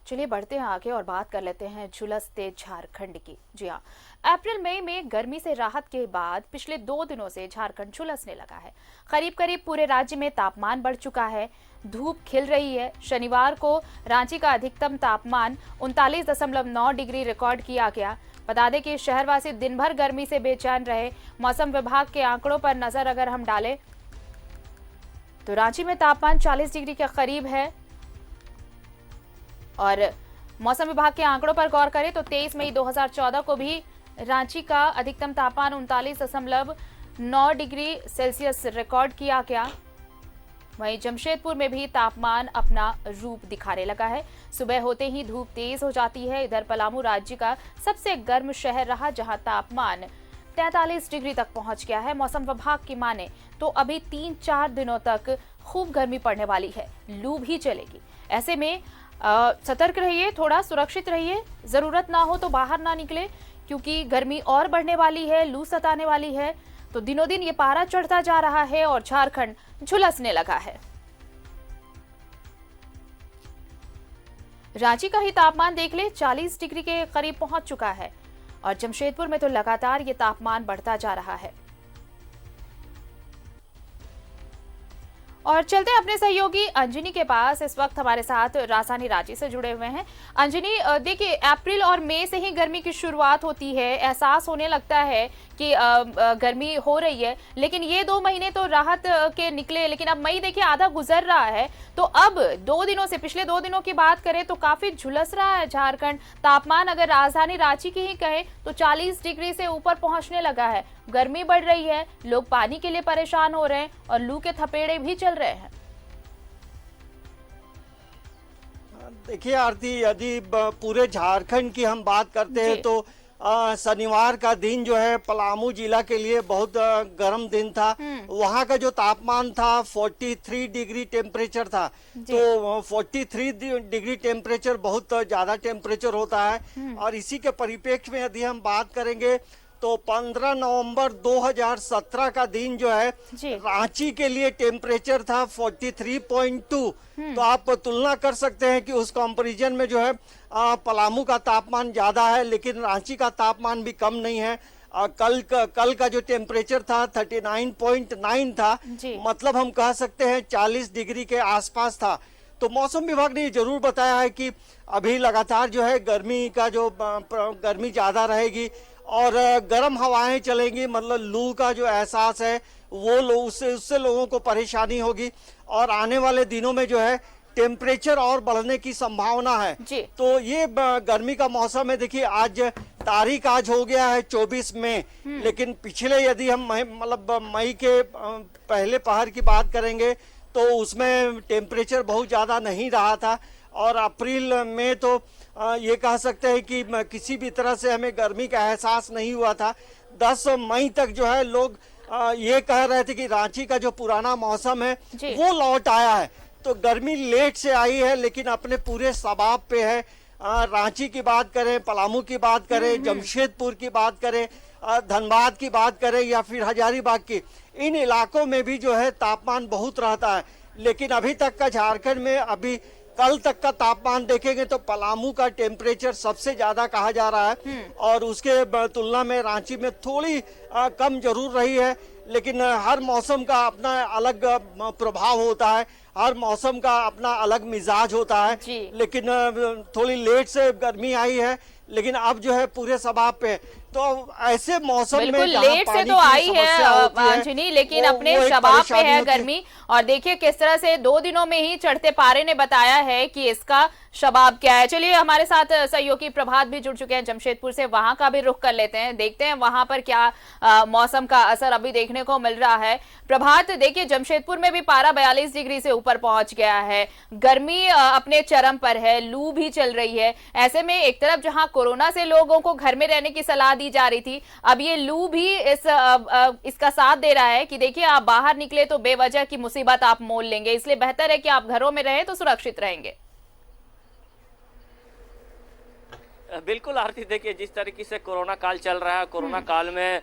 चलिए बढ़ते हैं आगे और बात कर लेते हैं झुलसते झारखंड की। जी हाँ, अप्रैल मई में गर्मी से राहत के बाद पिछले 2 दिनों से झारखंड झुलसने लगा है। करीब करीब पूरे राज्य में तापमान बढ़ चुका है, धूप खिल रही है। शनिवार को रांची का अधिकतम तापमान 39.9 डिग्री रिकॉर्ड किया गया। बता दें कि शहरवासी दिन भर गर्मी से बेचैन रहे। मौसम विभाग के आंकड़ों पर नजर अगर हम डालें तो रांची में तापमान 40 डिग्री के करीब है और मौसम विभाग के आंकड़ों पर गौर करें तो 23 मई 2014 को भी रांची का अधिकतम तापमान 39.9 डिग्री सेल्सियस रिकॉर्ड किया गया। वहीं जमशेदपुर में भी तापमान अपना रूप दिखाने लगा है। सुबह होते ही धूप तेज हो जाती है। इधर पलामू राज्य का सबसे गर्म शहर रहा, जहां तापमान 43 डिग्री तक पहुंच गया है। मौसम विभाग की माने तो अभी 3-4 दिनों तक खूब गर्मी पड़ने वाली है, लू भी चलेगी। ऐसे में सतर्क रहिए, थोड़ा सुरक्षित रहिए, जरूरत ना हो तो बाहर ना निकले, क्योंकि गर्मी और बढ़ने वाली है, लू सताने वाली है। तो दिनों दिन ये पारा चढ़ता जा रहा है और झारखंड झुलसने लगा है। रांची का ही तापमान देख ले, 40 डिग्री के करीब पहुंच चुका है और जमशेदपुर में तो लगातार ये तापमान बढ़ता जा रहा है। और चलते हैं अपने सहयोगी अंजनी के पास। इस वक्त हमारे साथ राजधानी रांची से जुड़े हुए हैं। अंजनी, देखिए अप्रैल और मई से ही गर्मी की शुरुआत होती है, एहसास होने लगता है कि गर्मी हो रही है, लेकिन ये 2 महीने तो राहत के निकले, लेकिन अब मई देखिए आधा गुजर रहा है। तो अब 2 दिनों से, पिछले 2 दिनों की बात करें तो काफी झुलस रहा है झारखंड। तापमान अगर राजधानी रांची की ही कहें तो 40 डिग्री से ऊपर पहुंचने लगा है। गर्मी बढ़ रही है, लोग पानी के लिए परेशान हो रहे हैं और लू के थपेड़े भी चल रहे हैं। देखिए आरती, यदि पूरे झारखंड की हम बात करते हैं तो शनिवार का दिन जो है पलामू जिला के लिए बहुत गर्म दिन था। वहाँ का जो तापमान था 43 डिग्री टेम्परेचर था। तो 43 डिग्री टेम्परेचर बहुत ज्यादा टेम्परेचर होता है। और इसी के परिप्रेक्ष्य में यदि हम बात करेंगे तो 15 नवंबर 2017 का दिन जो है रांची के लिए टेम्परेचर था 43.2। तो आप तुलना कर सकते हैं कि उस कंपैरिजन में जो है पलामू का तापमान ज्यादा है, लेकिन रांची का तापमान भी कम नहीं है। कल का जो टेम्परेचर था 39.9 था, मतलब हम कह सकते हैं 40 डिग्री के आसपास था। तो मौसम विभाग ने जरूर बताया है कि अभी लगातार जो है गर्मी ज्यादा रहेगी और गर्म हवाएं चलेंगी, मतलब लू का जो एहसास है वो उससे लोगों को परेशानी होगी। और आने वाले दिनों में जो है टेम्परेचर और बढ़ने की संभावना है। तो ये गर्मी का मौसम है। देखिए आज तारीख हो गया है 24 मई, लेकिन पिछले यदि हम मई के पहले पहर की बात करेंगे तो उसमें टेम्परेचर बहुत ज्यादा नहीं रहा था। और अप्रैल में तो ये कह सकते हैं कि किसी भी तरह से हमें गर्मी का एहसास नहीं हुआ था। 10 मई तक जो है लोग ये कह रहे थे कि रांची का जो पुराना मौसम है वो लौट आया है। तो गर्मी लेट से आई है, लेकिन अपने पूरे शबाब पे है। रांची की बात करें, पलामू की बात करें, जमशेदपुर की बात करें, धनबाद की बात करें या फिर हजारीबाग की, इन इलाकों में भी जो है तापमान बहुत रहता है। लेकिन अभी तक का झारखंड में अभी कल तक का तापमान देखेंगे तो पलामू का टेम्परेचर सबसे ज्यादा कहा जा रहा है और उसके तुलना में रांची में थोड़ी कम जरूर रही है। लेकिन हर मौसम का अपना अलग प्रभाव होता है, हर मौसम का अपना अलग मिजाज होता है। लेकिन थोड़ी लेट से गर्मी आई है, लेकिन अब जो है पूरे शबाब पे। तो ऐसे मौसम में लेट से तो आई है अंजनी, लेकिन अपने शबाब पे है गर्मी। और देखिए किस तरह से 2 दिनों में ही चढ़ते पारे ने बताया है कि इसका शबाब क्या है। चलिए हमारे साथ सहयोगी प्रभात भी जुड़ चुके हैं जमशेदपुर से, वहां का भी रुख कर लेते हैं, देखते हैं वहां पर क्या मौसम का असर अभी देखने को मिल रहा है। प्रभात, देखिए जमशेदपुर में भी पारा 42 डिग्री से ऊपर पहुंच गया है, गर्मी अपने चरम पर है, लू भी चल रही है। ऐसे में एक तरफ जहां कोरोना से लोगों को घर में रहने की सलाह दी जा रही थी, अब ये लू भी इसका साथ दे रहा है कि देखिए आप बाहर निकले तो बेवजह की मुसीबत आप मोल लेंगे, इसलिए बेहतर है कि आप घरों में रहें तो सुरक्षित रहेंगे। बिल्कुल आरती, देखिए जिस तरीके से कोरोना काल चल रहा है, कोरोना काल में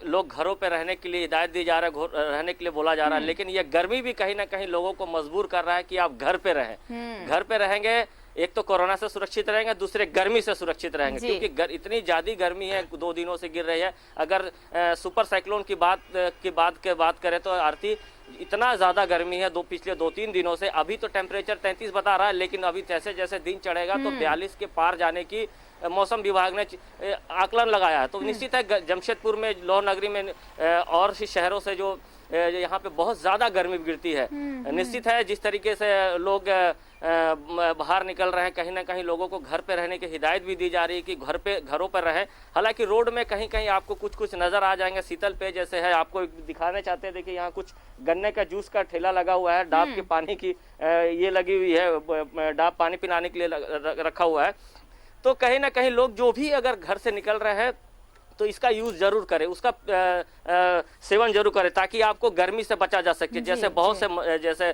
लोग घरों पे रहने के लिए हिदायत दी जा रहा है, रहने के लिए बोला जा रहा है, लेकिन ये गर्मी भी कहीं ना कहीं लोगों को मजबूर कर रहा है कि आप घर पे रहें। घर पे रहेंगे एक तो कोरोना से सुरक्षित रहेंगे, दूसरे गर्मी से सुरक्षित रहेंगे, जी। क्योंकि इतनी ज्यादा गर्मी है 2 दिनों से गिर रही है। अगर सुपर साइक्लोन की बात करें तो आरती इतना ज्यादा गर्मी है पिछले 2-3 दिनों से। अभी तो टेम्परेचर 33 बता रहा है, लेकिन अभी जैसे जैसे दिन चढ़ेगा तो 42 के पार जाने की मौसम विभाग ने आकलन लगाया है। तो निश्चित है जमशेदपुर में, लोह नगरी में और शहरों से जो यहाँ पे बहुत ज्यादा गर्मी गिरती है। निश्चित है जिस तरीके से लोग बाहर निकल रहे हैं, कहीं ना कहीं लोगों को घर पे रहने की हिदायत भी दी जा रही है कि घरों पर रहें। हालांकि रोड में कहीं कहीं आपको कुछ नजर आ जाएंगे, शीतल पेय जैसे है, आपको दिखाने चाहते हैं। देखिए यहाँ कुछ गन्ने का जूस का ठेला लगा हुआ है, डाब के पानी की ये लगी हुई है, डाब पानी पिलाने के लिए रखा हुआ है। तो कहीं ना कहीं लोग जो भी अगर घर से निकल रहे हैं तो इसका यूज जरूर करें, उसका सेवन जरूर करें, ताकि आपको गर्मी से बचा जा सके। जैसे बहुत से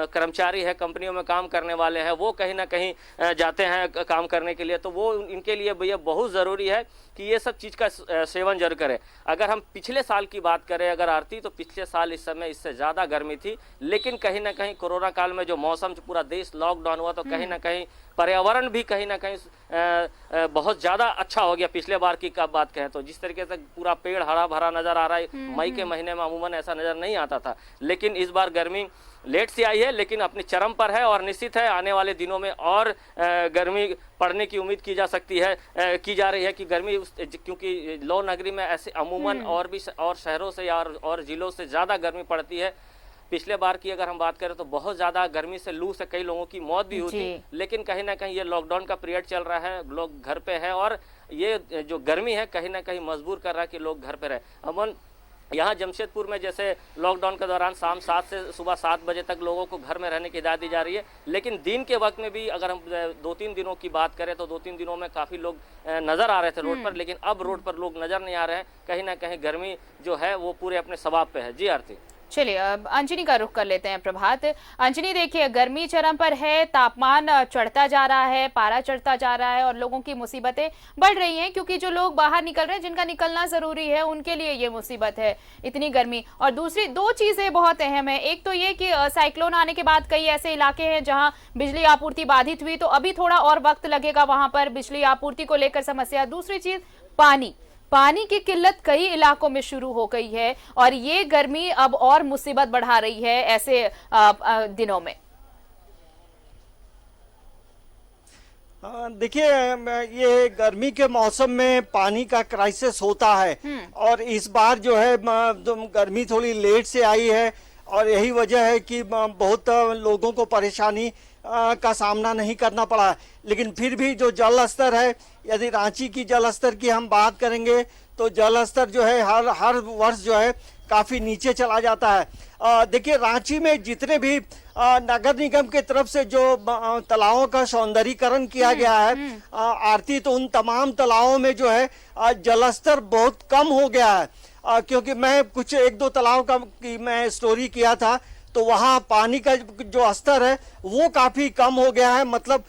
कर्मचारी है, कंपनियों में काम करने वाले हैं, वो कहीं ना कहीं जाते हैं काम करने के लिए, तो वो इनके लिए भैया बहुत ज़रूरी है कि ये सब चीज़ का सेवन जरूर करें। अगर हम पिछले साल की बात करें अगर आरती, तो पिछले साल इस समय इससे ज़्यादा गर्मी थी, लेकिन कहीं ना कहीं कोरोना काल में जो मौसम पूरा देश लॉकडाउन हुआ, तो कहीं ना कहीं पर्यावरण भी कहीं ना कहीं बहुत ज़्यादा अच्छा हो गया। पिछले बार की बात कहें तो जिस तरीके से पूरा पेड़ हरा भरा नजर आ रहा है, मई के महीने में अमूमन ऐसा नजर नहीं आता था, लेकिन इस बार गर्मी लेट से आई है, लेकिन अपनी चरम पर है। और निश्चित है आने वाले दिनों में और गर्मी पड़ने की उम्मीद की जा सकती है, की जा रही है कि गर्मी क्योंकि लोह नगरी में ऐसे अमूमन और शहरों से और जिलों से ज़्यादा गर्मी पड़ती है। पिछले बार की अगर हम बात करें तो बहुत ज़्यादा गर्मी से, लू से कई लोगों की मौत भी हुई थी, लेकिन कहीं ना कहीं ये लॉकडाउन का पीरियड चल रहा है, लोग घर पे हैं और ये जो गर्मी है कहीं ना कहीं मजबूर कर रहा है कि लोग घर पे रहे। अमन यहाँ जमशेदपुर में जैसे लॉकडाउन के दौरान शाम 7 से सुबह 7 बजे तक लोगों को घर में रहने की हिदायत दी जा रही है, लेकिन दिन के वक्त में भी अगर हम 2-3 दिनों की बात करें तो 2-3 दिनों में काफ़ी लोग नज़र आ रहे थे रोड पर, लेकिन अब रोड पर लोग नज़र नहीं आ रहे हैं। कहीं ना कहीं गर्मी जो है वो पूरे अपने सवाब पे है। जी आरती। चलिए अब अंजनी का रुख कर लेते हैं। प्रभात, अंजनी देखिए गर्मी चरम पर है, तापमान चढ़ता जा रहा है, पारा चढ़ता जा रहा है और लोगों की मुसीबतें बढ़ रही हैं, क्योंकि जो लोग बाहर निकल रहे हैं, जिनका निकलना जरूरी है, उनके लिए ये मुसीबत है, इतनी गर्मी। और दूसरी 2 चीजें बहुत अहम है। एक तो ये कि साइक्लोन आने के बाद कई ऐसे इलाके हैं जहां बिजली आपूर्ति बाधित हुई, तो अभी थोड़ा और वक्त लगेगा वहां पर बिजली आपूर्ति को लेकर समस्या। दूसरी चीज पानी की किल्लत कई इलाकों में शुरू हो गई है और ये गर्मी अब और मुसीबत बढ़ा रही है ऐसे दिनों में। देखिए ये गर्मी के मौसम में पानी का क्राइसिस होता है और इस बार जो है गर्मी थोड़ी लेट से आई है और यही वजह है कि बहुत लोगों को परेशानी का सामना नहीं करना पड़ा। लेकिन फिर भी जो जल स्तर है, यदि रांची की जल स्तर की हम बात करेंगे तो जल स्तर जो है हर वर्ष जो है काफी नीचे चला जाता है। देखिए रांची में जितने भी नगर निगम के तरफ से जो तालाबों का सौंदर्यीकरण किया गया है आरती, तो उन तमाम तालाबों में जो है जलस्तर बहुत कम हो गया है। क्योंकि मैं कुछ 1-2 तालाब की मैं स्टोरी किया था, तो वहाँ पानी का जो स्तर है वो काफी कम हो गया है। मतलब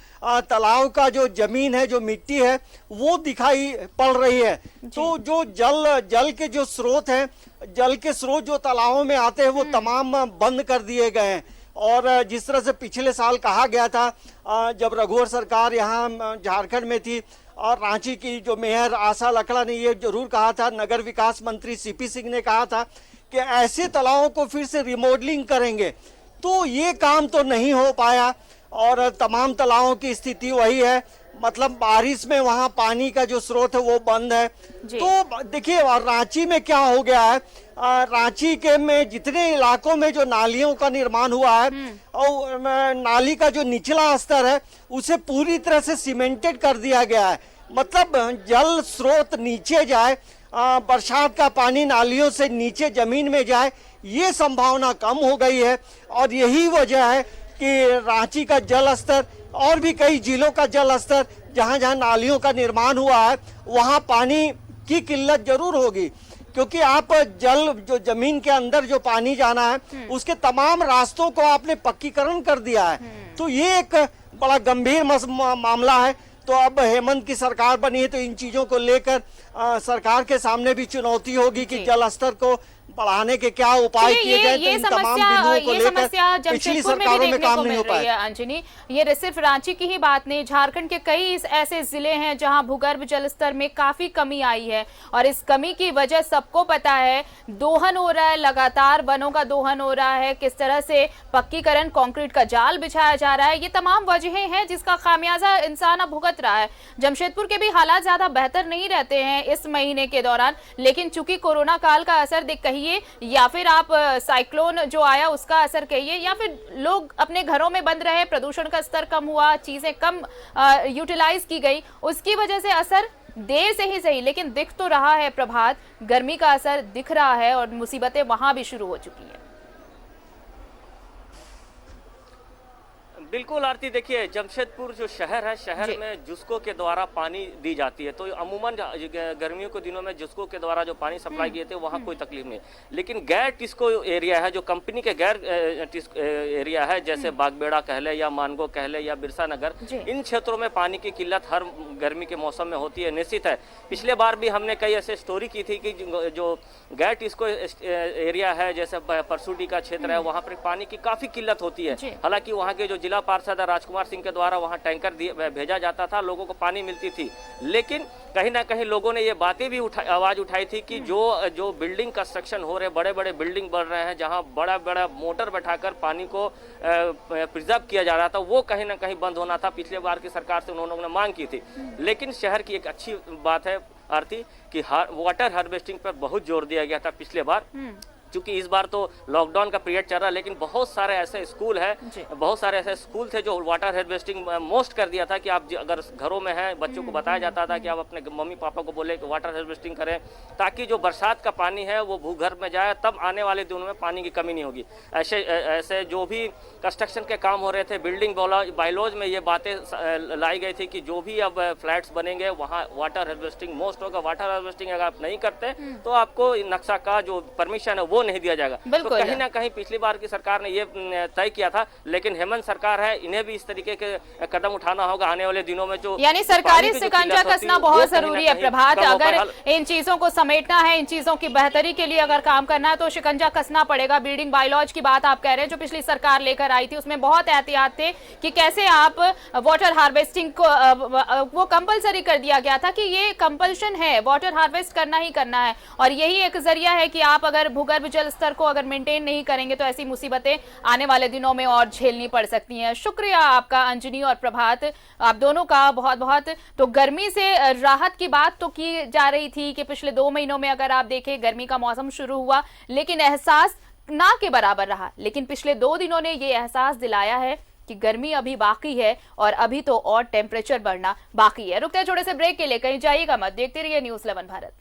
तालाब का जो जमीन है, जो मिट्टी है, वो दिखाई पड़ रही है। तो जो जल के जो स्रोत हैं, जल के स्रोत जो तालाबों में आते हैं वो तमाम बंद कर दिए गए हैं। और जिस तरह से पिछले साल कहा गया था जब रघुवर सरकार यहाँ झारखंड में थी और रांची की जो मेयर आशा लकड़ा ने ये जरूर कहा था, नगर विकास मंत्री सीपी सिंह ने कहा था कि ऐसे तालाबों को फिर से रिमॉडलिंग करेंगे, तो ये काम तो नहीं हो पाया और तमाम तालाबों की स्थिति वही है। मतलब बारिश में वहाँ पानी का जो स्रोत है वो बंद है। तो देखिए रांची में क्या हो गया है, रांची के में जितने इलाकों में जो नालियों का निर्माण हुआ है और नाली का जो निचला स्तर है उसे पूरी तरह से सीमेंटेड कर दिया गया है। मतलब जल स्रोत नीचे जाए, बरसात का पानी नालियों से नीचे जमीन में जाए, ये संभावना कम हो गई है। और यही वजह है कि रांची का जल स्तर और भी कई जिलों का जल स्तर जहां जहां नालियों का निर्माण हुआ है वहां पानी की किल्लत जरूर होगी, क्योंकि आप जो जमीन के अंदर जो पानी जाना है उसके तमाम रास्तों को आपने पक्कीकरण कर दिया है। तो ये एक बड़ा गंभीर मामला है। तो अब हेमंत की सरकार बनी है तो इन चीजों को लेकर सरकार के सामने भी चुनौती होगी कि जल स्तर को बढ़ाने के क्या उपाय चलिए, किए गए, तो इन तमाम बिंदुओं को ये लेकर समस्या पिछली जमशेदपुर में भी सरकारों में देखने काम को नहीं मिल हो रही पाया। है अंजनी। ये सिर्फ रांची की ही बात नहीं, झारखंड के कई ऐसे जिले हैं जहां भूगर्भ जल स्तर में काफी कमी आई है और इस कमी की वजह सबको पता है। दोहन हो रहा है, लगातार वनों का दोहन हो रहा है, किस तरह से पक्कीकरण कंक्रीट का जाल बिछाया जा रहा है, ये तमाम वजहें हैं जिसका खामियाजा इंसान अब भुगत रहा है। जमशेदपुर के भी हालात ज्यादा बेहतर नहीं रहते हैं इस महीने के दौरान, लेकिन चूंकि कोरोना काल का असर कहिए या फिर आप साइक्लोन जो आया उसका असर कहिए या फिर लोग अपने घरों में बंद रहे, प्रदूषण का स्तर कम हुआ, चीजें कम यूटिलाइज की गई, उसकी वजह से असर देर से ही सही लेकिन दिख तो रहा है। प्रभात, गर्मी का असर दिख रहा है और मुसीबतें वहां भी शुरू हो चुकी हैं। बिल्कुल आरती, देखिए जमशेदपुर जो शहर है, शहर में जुस्को के द्वारा पानी दी जाती है, तो अमूमन गर्मियों के दिनों में जुस्को के द्वारा जो पानी सप्लाई किए थे वहाँ कोई तकलीफ नहीं। लेकिन गैर टिस्को एरिया है, जो कंपनी के गैर एरिया है, जैसे बागबेड़ा कह ले या मानगो कह ले या बिरसा नगर, इन क्षेत्रों में पानी की किल्लत हर गर्मी के मौसम में होती है, निश्चित है। पिछले बार भी हमने कई ऐसे स्टोरी की थी कि जो गैर टिस्को एरिया है, जैसे परसूडी का क्षेत्र है, वहाँ पर पानी की काफी किल्लत होती है। हालांकि वहाँ के जो जिला पार्षद राजकुमार सिंह के द्वारा वहां टैंकर भेजा जाता था, लोगों को पानी मिलती थी, लेकिन कहीं ना कहीं लोगों ने ये बातें भी आवाज उठाई थी कि जो बिल्डिंग कंस्ट्रक्शन हो रहे, बड़े बड़े बिल्डिंग बन रहे हैं, जहां बड़ा बड़ा मोटर बैठाकर पानी को प्रिजर्व किया जा रहा था, वो कहीं ना कहीं बंद होना था। पिछले बार की सरकार से उन्होंने मांग की थी। लेकिन शहर की एक अच्छी बात है आरती कि वाटर हार्वेस्टिंग पर बहुत जोर दिया गया था पिछले बार, क्योंकि इस बार तो लॉकडाउन का पीरियड चल रहा है, लेकिन बहुत सारे ऐसे स्कूल थे जो वाटर हार्वेस्टिंग मोस्ट कर दिया था कि आप अगर घरों में हैं, बच्चों को बताया जाता था कि आप अपने मम्मी पापा को बोले कि वाटर हार्वेस्टिंग करें, ताकि जो बरसात का पानी है वो भूगर्भ में जाए, तब आने वाले दिनों में पानी की कमी नहीं होगी। ऐसे जो भी कंस्ट्रक्शन के काम हो रहे थे, बिल्डिंग बायलॉज में ये बातें लाई गई थी कि जो भी अब फ्लैट्स बनेंगे वहाँ वाटर हार्वेस्टिंग मोस्ट होगा। वाटर हार्वेस्टिंग अगर आप नहीं करते तो आपको नक्शा का जो परमिशन है वो नहीं दिया जाएगा। तो कहीं ना कहीं पिछली बार की सरकार ने ये तय किया था, लेकिन हेमंत सरकार है, इन्हें भी इस तरीके के कदम उठाना होगा आने वाले दिनों में। जो यानी सरकारी शिकंजा कसना बहुत जरूरी है प्रभात। अगर इन चीजों को समेटना है, इन चीजों की बेहतरी के लिए अगर काम करना है तो शिकंजा कसना पड़ेगा। बिल्डिंग बायलॉज की बात आप कह रहे हैं, जो पिछली सरकार लेकर आई थी, उसमें बहुत एहतियात थे कि कैसे आप वाटर हार्वेस्टिंग को वो कंपलसरी कर दिया गया था कि ये कंपल्शन है, वाटर हार्वेस्ट करना ही करना है। और यही एक जरिया है कि आप अगर भूगर्भ जल स्तर को अगर मेंटेन नहीं करेंगे तो ऐसी मुसीबतें आने वाले दिनों में और झेलनी पड़ सकती हैं। शुक्रिया आपका अंजनी और प्रभात, आप दोनों का बहुत बहुत। तो गर्मी से राहत की बात तो की जा रही थी कि पिछले 2 महीनों में अगर आप देखें गर्मी का मौसम शुरू हुआ, लेकिन एहसास ना के बराबर रहा। लेकिन पिछले 2 दिनों ने ये एहसास दिलाया है कि गर्मी अभी बाकी है और अभी तो और टेम्परेचर बढ़ना बाकी है। रुकते हैं छोटे से ब्रेक के लिए, कहीं जाइएगा मत, देखते रहिए न्यूज़ 11 भारत।